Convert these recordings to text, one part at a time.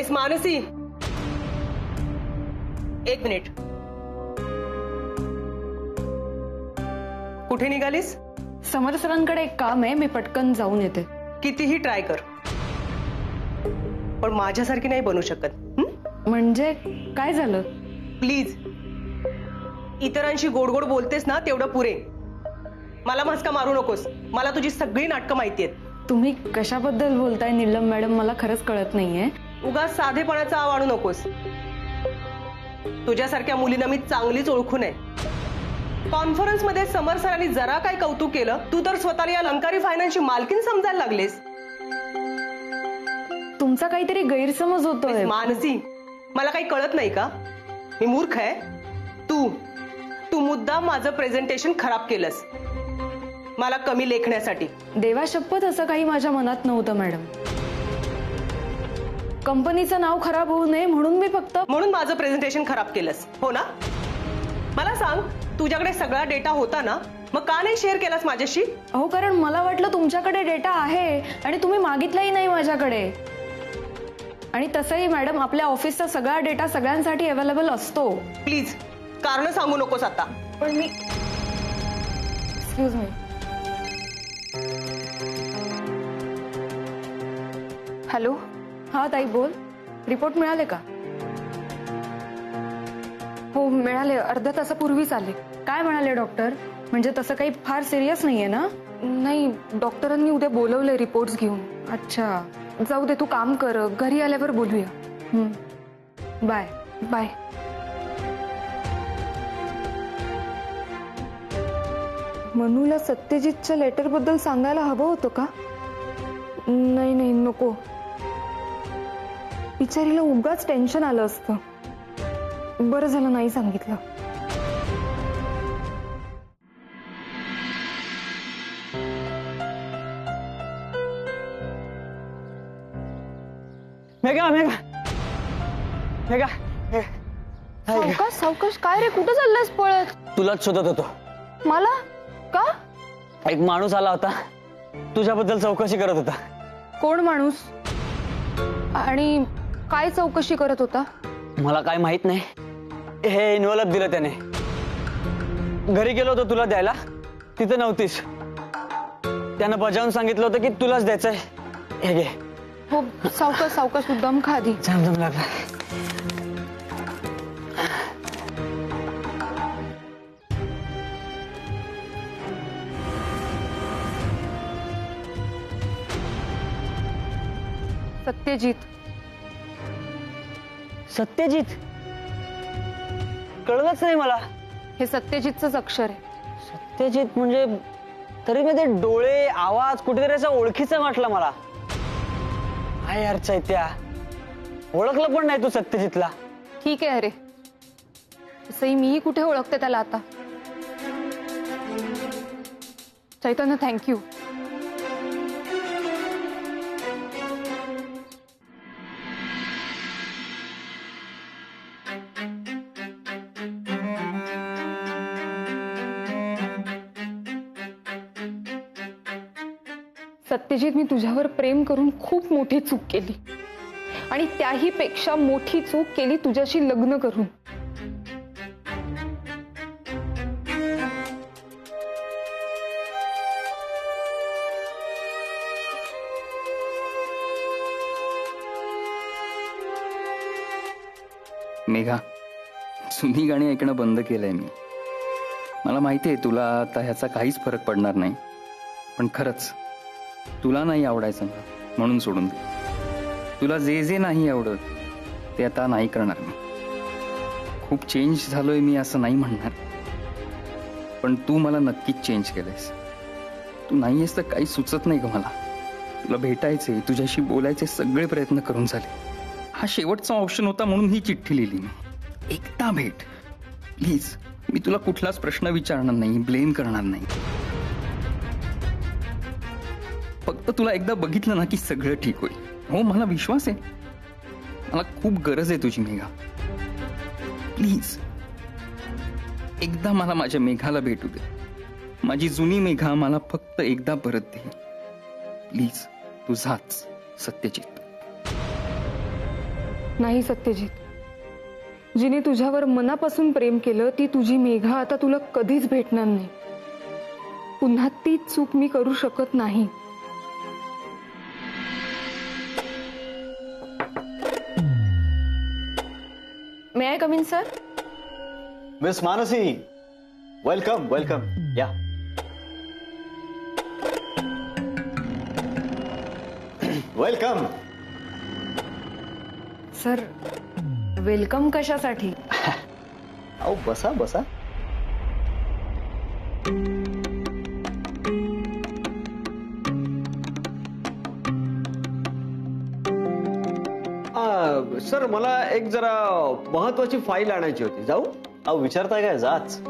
Miss Mansi, एक minute. कुठे निघालीस? समर सरांकडे एक काम आहे, मी पटकन जाऊन येते. कितीही ट्राय कर, पण माझ्यासारखी नाही बनू शकत. म्हणजे काय झालं? प्लीज, इतरांशी गोड गोड बोलतेस ना तेवढं पुरे. मला मस्का मारू नकोस. मला तुझी सगळी नाटकं माहिती आहेत. तुम्ही कशाबद्दल बोलताय नीलम मॅडम? मला खरंच कळत नाहीये. उगाच साधेपणाचा आव आणू नकोस. तुझ्यासारख्या मुलींना मी चांगलीच ओळखून आहे. कॉन्फरन्स मध्ये समर सरांनी जरा काय कौतुक केलं, तू तर स्वतःला या अलंकारी फायनान्सची मालकीन समजायला लागलेस. तुमचा काहीतरी गैरसमज होतोय. मानसी, मला काही कळत नाही का? मी मूर्ख आहे? तू तू मुद्दाम माझं प्रेझेंटेशन खराब केलंस मला कमी लेखण्यासाठी. देवा शपथ, असं काही माझ्या मनात नव्हतं मॅडम. कंपनीचं नाव खराब होऊ नये म्हणून मी फक्त. म्हणून माझं प्रेझेंटेशन खराब केलंस, हो ना? मला सांग, तुझ्याकडे सगळा डेटा होता ना, मग का नाही शेअर केलास माझ्याशी? अहो, कारण मला वाटलं तुमच्याकडे डेटा आहे आणि तुम्ही मागितलाही नाही माझ्याकडे. आणि तसंही मॅडम, आपल्या ऑफिसचा सगळा डेटा सगळ्यांसाठी अवेलेबल असतो. प्लीज, कारण सांगू नकोस आता. पण मी. Excuse me. हॅलो. हा ताई, बोल. रिपोर्ट मिळाले का? हो मिळाले, अर्ध्या तासापूर्वीच आले. काय म्हणाले डॉक्टर? म्हणजे तसं काही फार सिरियस नाहीये ना? नाही, डॉक्टरांनी उद्या बोलवले रिपोर्ट्स घेऊन. अच्छा, जाऊ दे, तू काम कर, घरी आल्यावर बोलूया. Bye bye. मनूला सत्यजितच्या लेटर बद्दल सांगायला हवं होतं का? नाही नाही, नको. बिचारीला उगाच टेन्शन आलं असतं. बरं झालं नाही सांगितलं. मेघा मेघा मेघा. सावकाश सावकाश. काय रे, कुठं चाललास पळत? तुलाच शोधत होतो. मला? का? एक माणूस आला होता, तुझ्याबद्दल चौकशी करत होता. कोण माणूस? आणि काय चौकशी करत होता? मला काय माहित नाही. हे इन्व्हॉल्व दिलं त्याने. घरी गेलो होतो तुला द्यायला, तिथे नव्हतीस. त्यानं बजावून सांगितलं होतं की तुलाच द्यायचंय. हे घे. हो, सावकाश सावकाश, दम खा आधी. दम लागला. सत्यजित. सत्यजित? कळलंच नाही मला. हे सत्यजितचंच अक्षर आहे. सत्यजित म्हणजे? तरी मी ते डोळे, आवाज कुठेतरी असा ओळखीचा वाटला मला. काय यार चैत्या, ओळखलं पण नाही तू सत्यजितला. ठीक आहे. अरे, तसंही मीही कुठे ओळखते त्याला आता. चैतन्य, थँक्यू. सत्यजित, मी तुझ्यावर प्रेम करून खूप मोठी चूक केली, आणि त्याही पेक्षा मोठी चूक केली तुझ्याशी लग्न करून. मेघा, जुनी गाणी ऐकणं बंद केलंय मी. मला माहिती आहे तुला आता ह्याचा काहीच फरक पडणार नाही, पण खरंच तुला नाही आवडायचं ना, म्हणून सोडून दे. तुला जे जे नाही आवडत ते आता नाही करणार मी. खूप चेंज झालोय मी असं नाही म्हणणार, पण तू मला नक्कीच चेंज केलंयस. तू नाही आहेस तर काही सुचत नाही ग मला. तुला भेटायचे, तुझ्याशी बोलायचे सगळे प्रयत्न करून झाले. हा शेवटचा ऑप्शन होता म्हणून ही चिठ्ठी लिहिली मी. एकदा भेट प्लीज. मी तुला कुठलाच प्रश्न विचारणार नाही, ब्लेम करणार नाही. फक्त तुला एकदा बघितलं ना की सगळं ठीक होईल. हो, मला विश्वास आहे. मला खूप गरज आहे तुझी मेघा. प्लीज एकदा मला माझ्या मेघाला भेटू दे. माझी जुनी मेघा मला फक्त एकदा परत दे प्लीज. तुझाच सत्यजित. नाही सत्यजित, जिने तुझ्यावर मनापासून प्रेम केलं ती तुझी मेघा आता तुला कधीच भेटणार नाही. पुन्हा तीच चूक मी करू शकत नाही. May I come in sir? Miss Mansi, welcome welcome, या. वेलकम. सर, वेलकम कशासाठी? अहो बसा बसा. सर मला एक जरा महत्वाची फाईल आणायची होती, जाऊ? अहो विचारताय काय, जाच.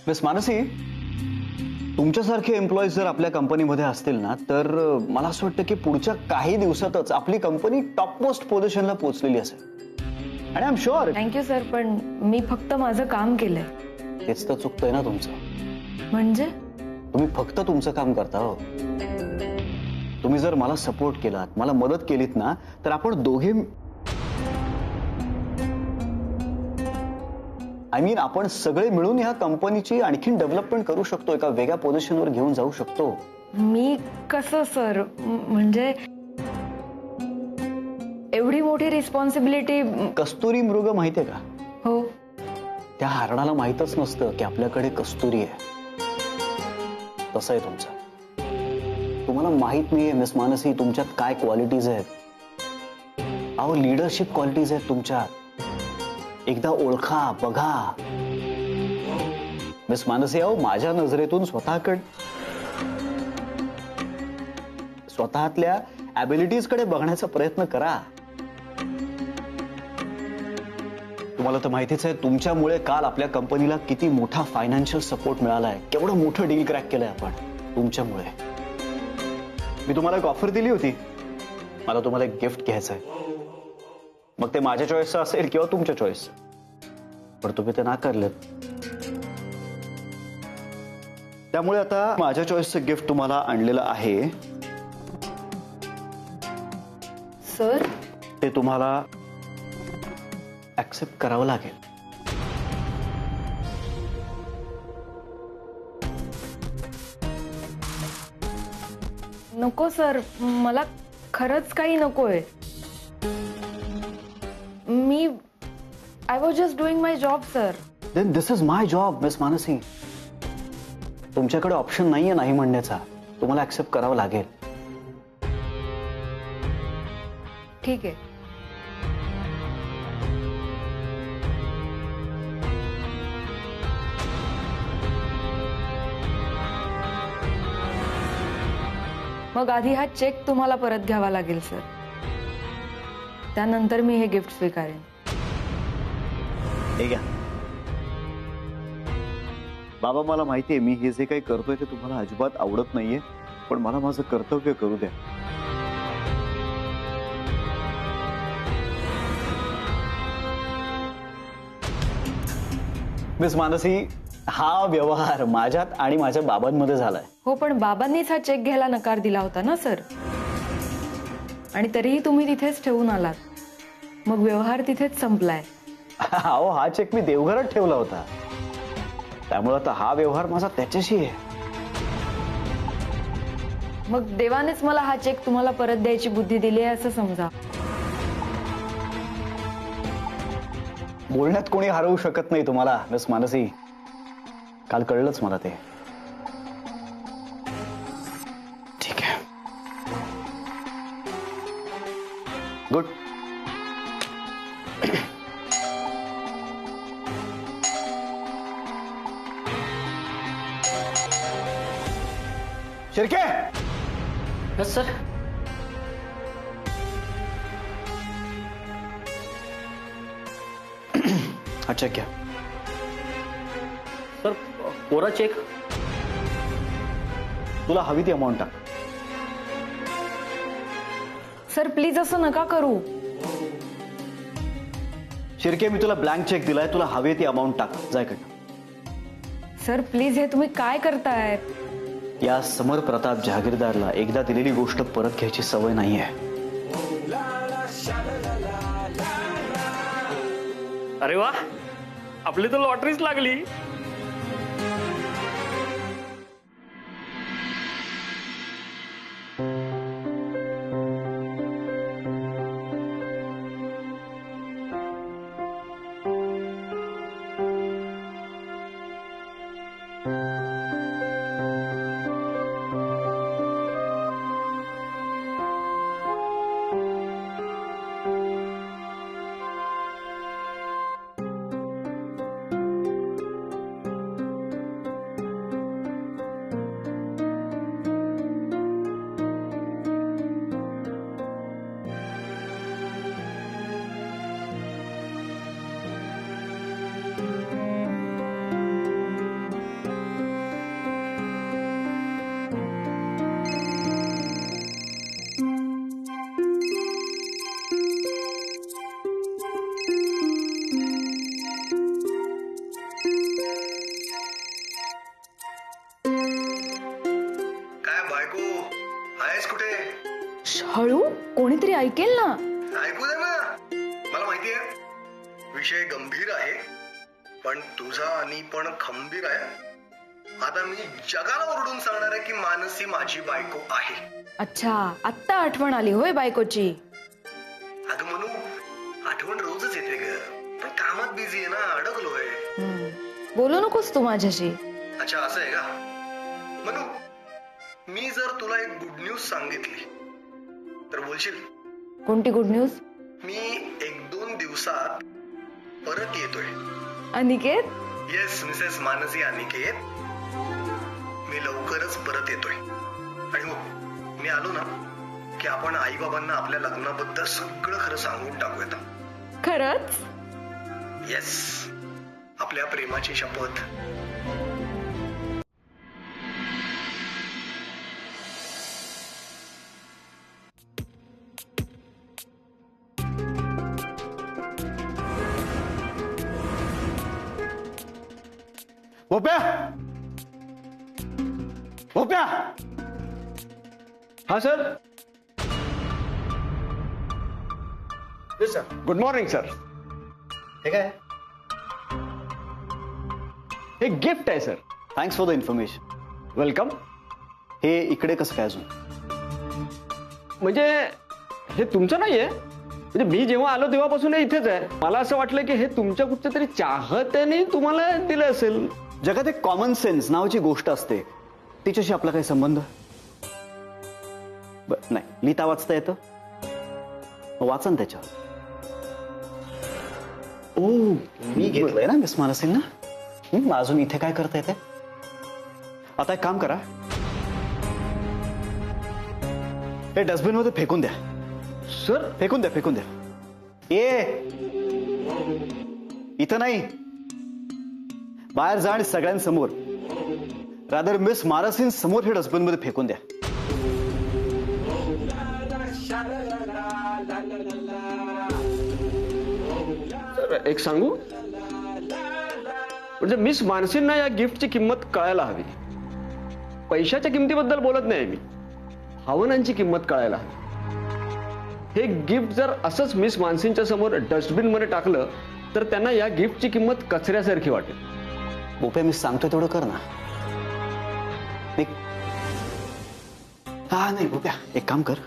मिस मानसी, तुमच्यासारखे एम्प्लॉईज जर आपल्या कंपनीमध्ये असतील ना, तर मला असं वाटतं की पुढच्या काही दिवसातच आपली कंपनी टॉप मोस्ट पोझिशनला पोहोचलेली असेल. आणि I am sure. Thank you sir, पण मी फक्त माझं काम केलंय. तेच तर चुकतंय ना तुमचं. म्हणजे तुम्ही फक्त तुमचं काम करता हो. तुम्ही जर मला सपोर्ट केलात, मला मदत केलीत ना, तर आपण दोघे, आय मीन आपण सगळे मिळून ह्या कंपनीची आणखीन डेव्हलपमेंट करू शकतो, एका वेगळ्या पोझिशनवर घेऊन जाऊ शकतो. मी कसं सर, म्हणजे एवढी मोठी रिस्पॉन्सिबिलिटी. कस्तुरी मृग माहितीये का? हो. त्या हरणाला माहीतच नसतं की आपल्याकडे कस्तुरी आहे. तसं आहे तुमचं. तुम्हाला माहित नाहीये मिस मानसी तुमच्यात काय क्वालिटीज आहेत. अहो लिडरशिप क्वालिटीज आहेत तुमच्यात. एकदा ओळखा, बघा. मिस मानसी, अहो माझ्या नजरेतून स्वतःतल्या ॲबिलिटीज कडे बघण्याचा प्रयत्न करा. तुम्हाला तर माहितीच आहे, तुमच्यामुळे काल आपल्या कंपनीला किती मोठा फायनान्शियल सपोर्ट मिळालाय. केवढं मोठं डील क्रॅक केलंय आपण तुमच्यामुळे. मी तुम्हाला एक ऑफर दिली होती, मला तुम्हाला एक गिफ्ट घ्यायचं आहे. मग ते माझ्या चॉईसचं असेल किंवा तुमच्या चॉईसचं, पण तुम्ही ते नाकारलेत. त्यामुळे आता माझ्या चॉईसचं गिफ्ट तुम्हाला आणलेलं आहे. सर, ते तुम्हाला ऍक्सेप्ट करावं लागेल. नको सर, मला खरंच काही नकोय. I was just doing my job sir. Then this is my job miss Mansi. तुमच्याकडे ऑप्शन नाहीये नाही म्हणण्याचा. तुम्हाला ऍक्सेप्ट करावं लागेल. ठीक आहे. मग आधी हा चेक तुम्हाला परत घ्यावा लागेल सर. त्यानंतर मी हे गिफ्ट स्वीकारेन. हे घ्या. बाबा, मला माहितीये मी हे जे काही करतोय ते तुम्हाला अजिबात आवडत नाहीये, पण मला माझं कर्तव्य करू द्या. मिस मानसी, हा व्यवहार माझ्यात आणि माझ्या बाबांमध्ये झालाय. हो, पण बाबांनीच हा चेक घ्यायला नकार दिला होता ना सर. आणि तरीही तुम्ही तिथेच ठेवून आलात. मग व्यवहार तिथेच संपलाय. अहो हा चेक मी देवघरात ठेवला होता, त्यामुळे आता हा व्यवहार माझा त्याच्याशी आहे. मग देवानेच मला हा चेक तुम्हाला परत द्यायची बुद्धी दिली आहे असं समजा. बोलण्यात कोणी हरवू शकत नाही तुम्हाला मिस मानसी. काल कळलंच मला ते. ठीक आहे, गुड. शिर्के. Yes sir. हा चेक घ्या. सर कोरा चेक. तुला हवी ती अमाऊंट टाक. सर प्लीज असं नका करू. शिर्के, मी तुला ब्लँक चेक दिलाय, तुला हवे ती अमाऊंट टाक, जाय कडनं. सर प्लीज, हे तुम्ही काय करताय? या समर प्रताप जहागीरदारला एकदा दिलेली गोष्ट परत घ्यायची सवय नाहीये. अरे वा, आपली तर लॉटरीच लागली. काय बायको, आहेस कुठे? हळू, कोणीतरी ऐकेल ना. ऐकू दे ना. मला माहितीये विषय गंभीर आहे, पण तुझा आणि पण खंबीर आहे. आता मी जगाला ओरडून सांगणार आहे की मानसी माझी बायको आहे. अच्छा, आत्ता आठवण आली होय बायकोची. अगं म्हणू, आठवण रोजच येते ग, पण कामात बिझी आहे ना, अडकलोय. बोलू नकोस तू माझ्याशी. अच्छा, असं आहे का? म्हणू, मी जर तुला एक गुड न्यूज सांगितली तर बोलशील? कोणती गुड न्यूज? मी 1-2 दिवसात परत येतोय. अनिकेत? येस मिसेस मानसी अनिकेत, मी लवकरच परत येतोय. आणि हो, मी आलो ना की आपण आई बाबांना आपल्या लग्नाबद्दल सगळं खरं सांगून टाकूयात. खरंच? येस, आपल्या प्रेमाची शपथ. भोप्या, भोप्या. हा sir. Yes sir. Good morning sir. हे काय? हे गिफ्ट आहे sir. Thanks for the information. Welcome. हे इकडे कसं काय अजून? म्हणजे हे तुमचं नाहीये, म्हणजे मी जेव्हा आलो तेव्हापासून हे इथेच आहे. मला असं वाटलं की हे तुमच्या कुठच्या तरी चाहत्याने तुम्हाला दिलं असेल. जगात एक कॉमन सेन्स नावाची गोष्ट असते, तिच्याशी आपला काही संबंध? नाही, लिहिता वाचता येतं? वाचन त्याच्यावर. ओ, मी घेतलंय ना मिस मानसींना. अजून इथे काय करता येते? आता एक काम करा, हे डस्टबिन मध्ये फेकून द्या. सर फेकून द्या, फेकून द्या. इथं नाही, बाहेर जा आणि सगळ्यांसमोर, रादर मिस मानसीं समोर हे डस्टबिन मध्ये फेकून द्या. सर एक सांगू, म्हणजे मिस मानसींना या गिफ्टची किंमत कळायला हवी. पैशाच्या किमतीबद्दल बोलत नाही मी, भावनांची किंमत कळायला हवी. हे गिफ्ट जर असंच मिस मानसींच्या समोर डस्टबिन मध्ये टाकलं तर त्यांना या गिफ्टची किंमत कचऱ्यासारखी वाटेल. बोप्या, मी सांगतोय तेवढं कर ना. हा नाही बोप्या, एक काम कर,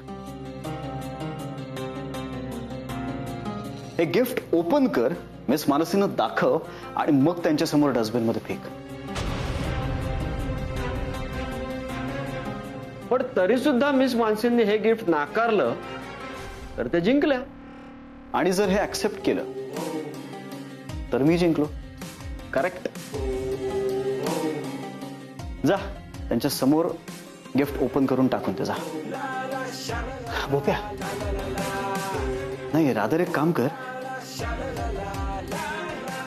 हे गिफ्ट ओपन कर, मिस मानसींना दाखव आणि मग त्यांच्या समोर डस्टबिन मध्ये फेक. पण तरी सुद्धा मिस मानसींनी हे गिफ्ट नाकारलं तर ते जिंकल्या. आणि जर हे ऍक्सेप्ट केलं तर मी जिंकलो. करेक्ट. जा, त्यांच्या समोर गिफ्ट ओपन करून टाकून ते जा. बोप्या, नाही रादर एक काम कर,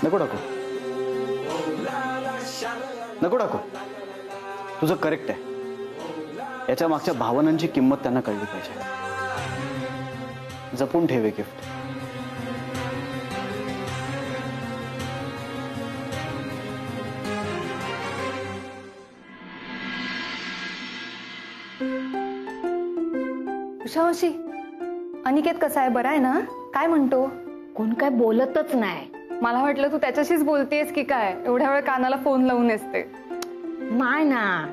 नको टाकू, नको टाकू. तुझं करेक्ट आहे. याच्या मागच्या भावनांची किंमत त्यांना कळली पाहिजे. जपून ठेवे गिफ्ट. उषा मावशी, अनिकेत कसा आहे? बरा आहे ना? काय म्हणतो? कोण काय बोलतच नाही. मला वाटलं तू त्याच्याशीच बोलतेस की काय, एवढ्या वेळ कानाला फोन लावून असते. नाही ना,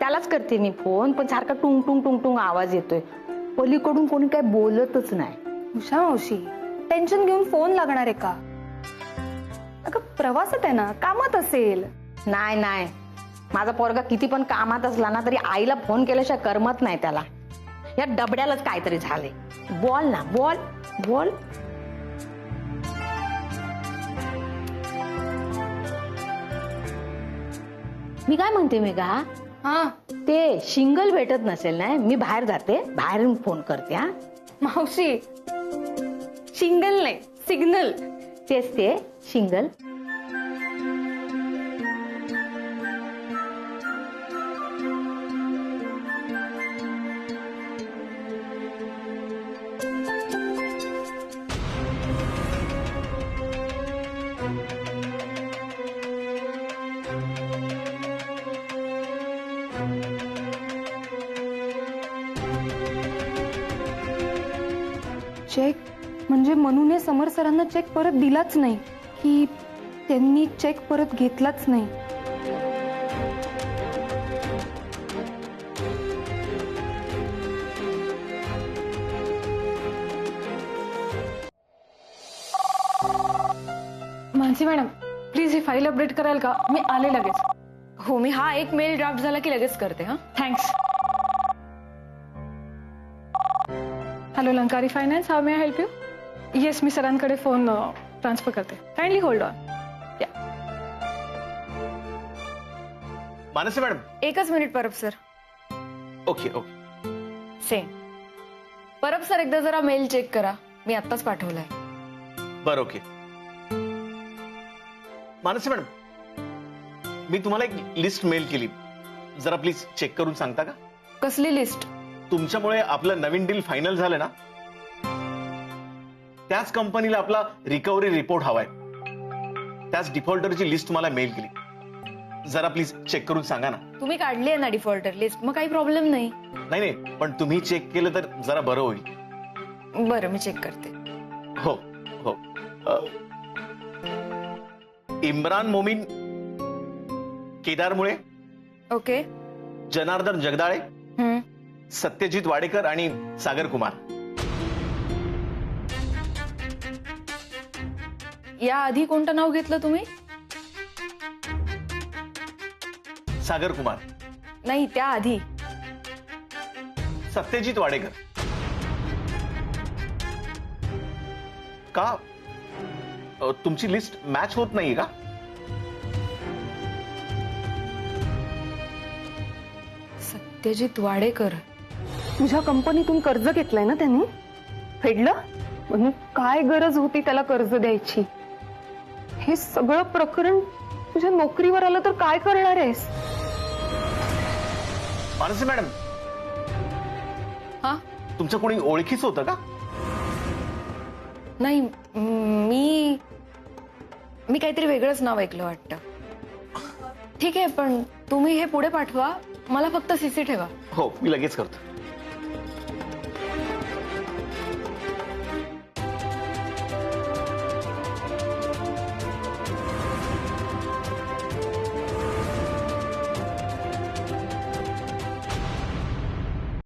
त्यालाच करते मी फोन, पण सारखा टुंग टुंग टुंग टुंग आवाज येतोय. पलीकडून कोणी काय बोलतच नाही. उषा मावशी, टेन्शन घेऊन फोन लागणार आहे का? अगं प्रवासात आहे ना, कामात असेल. नाही नाही, माझा पोरगा किती पण कामात असला ना तरी आईला फोन केल्याशिवाय करमत नाही त्याला. या डबड्यालाच काहीतरी झाले. बोल ना, बोल बोल. मी काय म्हणते मेघा, हा ते शिंगल भेटत नसेल ना, मी बाहेर जाते, बाहेरून फोन करते. हा मावशी, शिंगल नाही, सिग्नल. तेच ते शिंगल. चेक म्हणजे मनूने समर सरांना चेक परत दिलाच नाही की त्यांनी चेक परत घेतलाच नाही? Mansi madam, please he file update कराल का? मी आले लगेच. हो, मी हा एक मेल ड्राफ्ट झाला की लगेच करते. हा, thanks. Hello Lankari finance, how may I help you? Yes, मी सरांकडे फोन ट्रान्सफर करते. Kindly hold on. Mansi madam. एकच minute Parab sir. Okay okay. Same. Parab sir, एकदा जरा मेल चेक करा, मी आत्ताच पाठवलाय. बरं ओके. मानसी मॅडम, मी तुम्हाला एक लिस्ट मेल केली, जरा प्लीज चेक करून सांगता का? कसली लिस्ट? तुमच्यामुळे आपलं नवीन डील फायनल झालं ना, त्याच कंपनीला आपला रिकव्हरी रिपोर्ट हवाय. त्याच डिफॉल्टरची लिस्ट मला मेल केली, जरा प्लीज चेक करून सांगा ना. तुम्ही काढली आहे ना डिफॉल्टर लिस्ट, मग काही प्रॉब्लेम नाही. नाही नाही, पण तुम्ही चेक केलं तर जरा बरं होईल. बरं, मी चेक करते. हो हो. इम्रान मोमीन केदारमुळे, ओके. जनार्दन जगदाळे, सत्यजित वाडेकर आणि सागर कुमार. या आधी कोणतं नाव घेतलं तुम्ही? सागर कुमार नाही, त्या आधी. सत्यजित वाडेकर. का तुमची लिस्ट मॅच होत नाहीये का? सत्यजित वाडेकर. तुझ्या कंपनीतून कर्ज घेतलंय ना त्यांनी? फेडलं? म्हणून काय गरज होती त्याला कर्ज द्यायची? हे सगळं प्रकरण तुझ्या नोकरीवर आलं तर काय करणार आहेस? मानसी मॅडम, हा, तुमचं कोणी ओळखीचं होतं का? नाही, मी काहीतरी वेगळंच नाव ऐकलं वाटतं. ठीक आहे, पण तुम्ही हे पुढे पाठवा, मला फक्त सीसी ठेवा. हो, मी लगेच करतो.